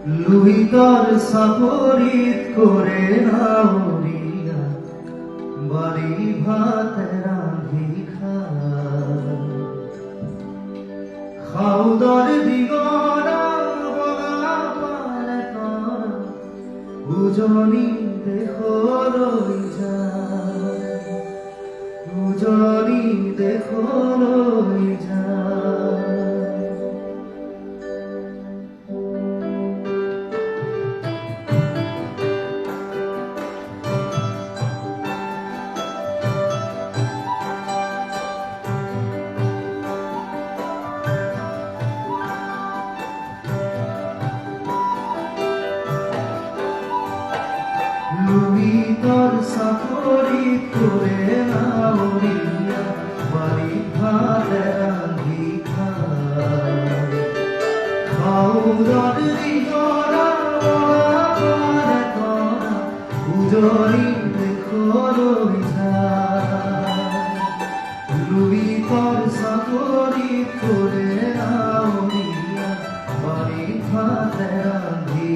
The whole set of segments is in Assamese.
লুইতর সাপরিত করে নাউরিয়া বাড়ি ভাত রাঁধি খাউদর দিগরা বলা পালে করা উজনি দেখো রই যায় উজনি দেখো রই যায় লুইতর সাপরি করে নাউরিয়া বাড়ি ভাত রাঁধি খাউদর দিগরা বলা করা উজনি দেখো রই যায় লুইতর সাপরি করে নাউরিয়া বাড়ি ভাত রাঁধি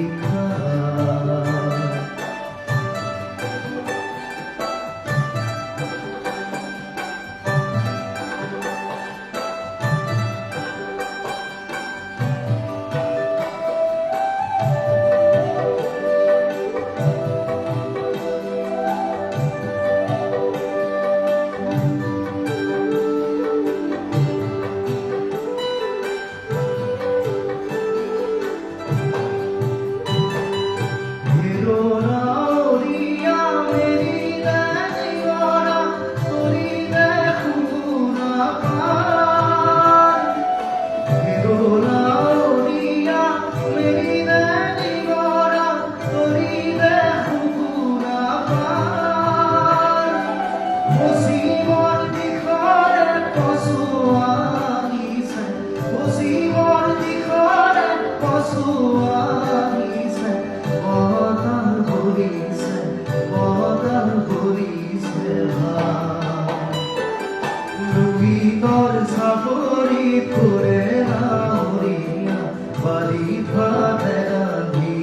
লুইতর সাপরি করে নাউরিয়া বাড়ি ভাত রাঁধি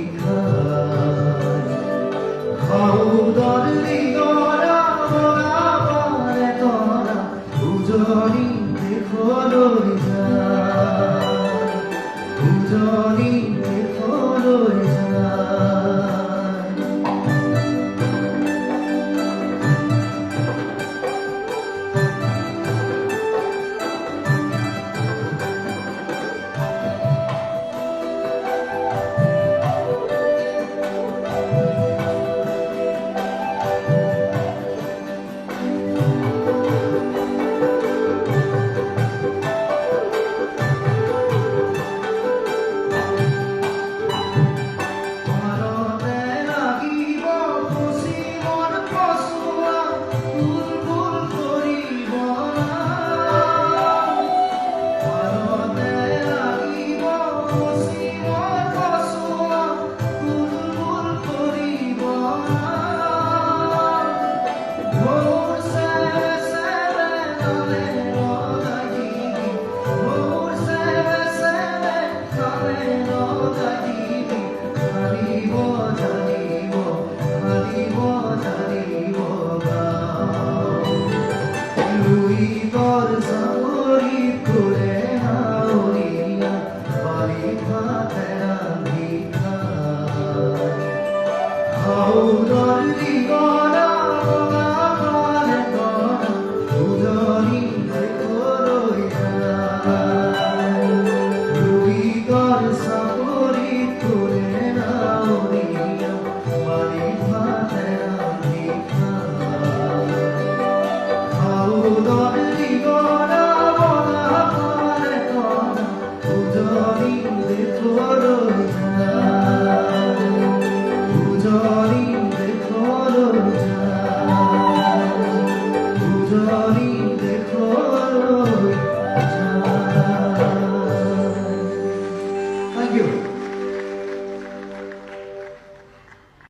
খাউদর দিগরা বলা পালে করা উজনি দেখো রই যায় উজনি দেখো রই যায় লুইতর সাপরি করে নাউরিয়া বাড়ি ভাত রাঁধি খাউদর দিগরা বলা পালে করা উজনি দেখো রই যায় লুইতর সাপরি করে নাউরিয়া বাড়ি ভাত রাঁধি খাউদর